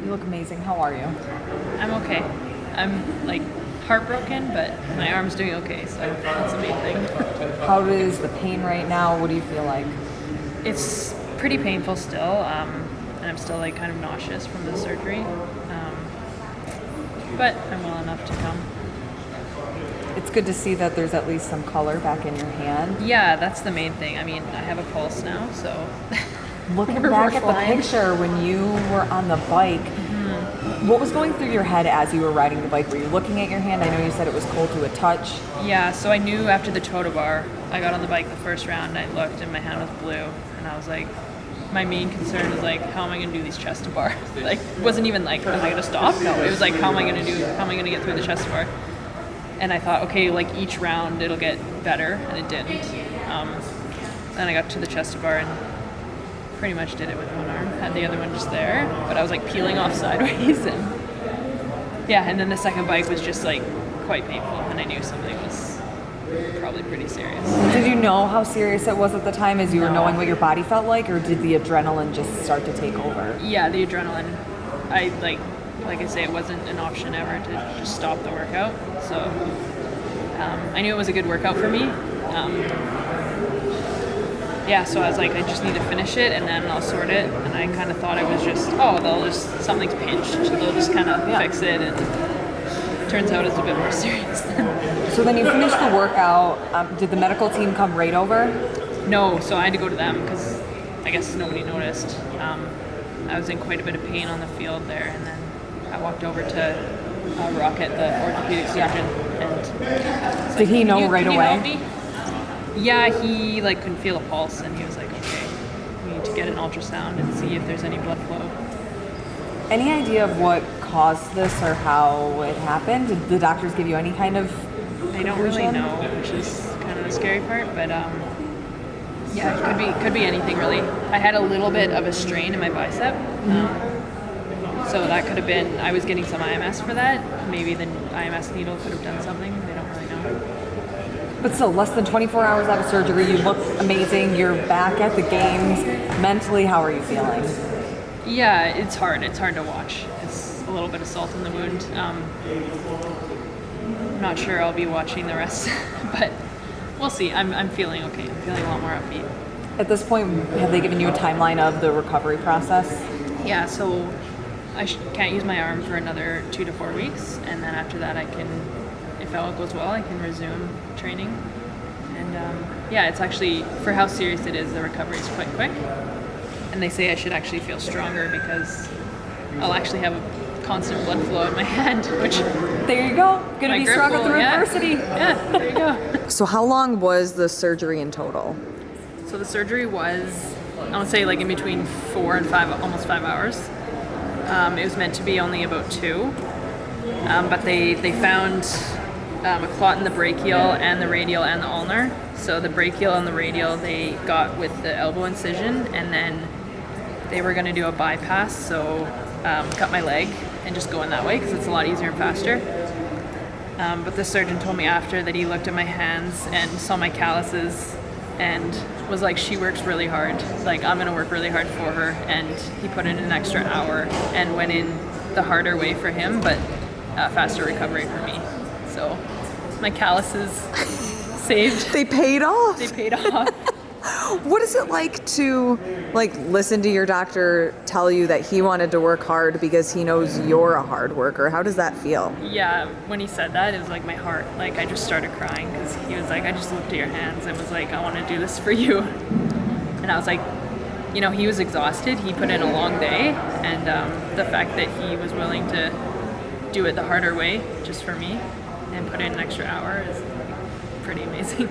You look amazing. How are you? I'm okay. I'm like heartbroken, but my arm's doing okay, so that's the main thing. How is the pain right now? What do you feel like? It's pretty painful still, and I'm still like kind of nauseous from the surgery, but I'm well enough to come. It's good to see that there's at least some color back in your hand. Yeah, that's the main thing. I mean, I have a pulse now, so Looking We're back at the fine. picture when you were on the bike, what was going through your head as you were riding the bike? Were you looking at your hand? I know you said it was cold to a touch. yeah. So I knew after the total bar, I got on the bike the first round, and I looked, and my hand was blue, and I was like, my main concern was like, how am I going to do these chest to bar? Like, it wasn't even like, am I going to stop? No, it was like, how am I going to get through the chest to bar? And I thought, okay, like each round it'll get better, and it didn't. Then I got to the chest to bar and pretty much did it with one arm. Had the other one just there, but I was like peeling off sideways, and yeah. And then the second bike was just like quite painful, and I knew something was probably pretty serious. Did you know how serious it was at the time as you were No. knowing what your body felt like, or did the adrenaline just start to take over? Yeah, the adrenaline. I like I say, it wasn't an option ever to just stop the workout. So I knew it was a good workout for me. Yeah, so I was like, I just need to finish it and then I'll sort it. And I kind of thought it was just, something's pinched, so they'll just kind of fix it. And turns out it's a bit more serious. So then you finished the workout. Did the medical team come right over? No, so I had to go to them because I guess nobody noticed. I was in quite a bit of pain on the field there, and then I walked over to Rocket, the orthopedic surgeon, and Did he know right can you away? help me? Yeah, he like couldn't feel a pulse, and he was like, okay, we need to get an ultrasound and see if there's any blood flow. Any idea of what caused this or how it happened? Did the doctors give you any kind of I don't really conclusion? know, which is kind of the scary part, but yeah, it could be anything really. I had a little bit of a strain in my bicep, so that could have been. I was getting some IMS for that. Maybe the IMS needle could have done something. They don't really know. But still, less than 24 hours out of surgery, you look amazing. You're back at the games. Mentally, how are you feeling? Yeah, it's hard. It's hard to watch. It's a little bit of salt in the wound. I'm not sure I'll be watching the rest, but we'll see. I'm feeling okay. I'm feeling a lot more upbeat. At this point, have they given you a timeline of the recovery process? Yeah, so I can't use my arm for another 2 to 4 weeks, and then after that I can, if all goes well, I can resume training. And yeah, it's actually, for how serious it is, the recovery is quite quick. And they say I should actually feel stronger because I'll actually have a constant blood flow in my hand, which There you go. Gonna my be grip stronger will- through yeah. adversity. Yeah, there you go. So how long was the surgery in total? So the surgery was, I would say like in between 4 and 5, almost 5 hours. It was meant to be only about 2, but they found a clot in the brachial and the radial and the ulnar. So the brachial and the radial they got with the elbow incision, and then they were going to do a bypass, so cut my leg and just go in that way because it's a lot easier and faster. But the surgeon told me after that he looked at my hands and saw my calluses and was like, she works really hard. Like, I'm going to work really hard for her. And he put in an extra hour and went in the harder way for him, but faster recovery for me. So my calluses saved. They paid off. They paid off. What is it like to listen to your doctor tell you that he wanted to work hard because he knows you're a hard worker? How does that feel? Yeah, when he said that, it was like my heart. Like, I just started crying because he was like, I just looked at your hands and was like, I want to do this for you. And I was like, you know, he was exhausted. He put in a long day. And the fact that he was willing to do it the harder way just for me and put in an extra hour is pretty amazing.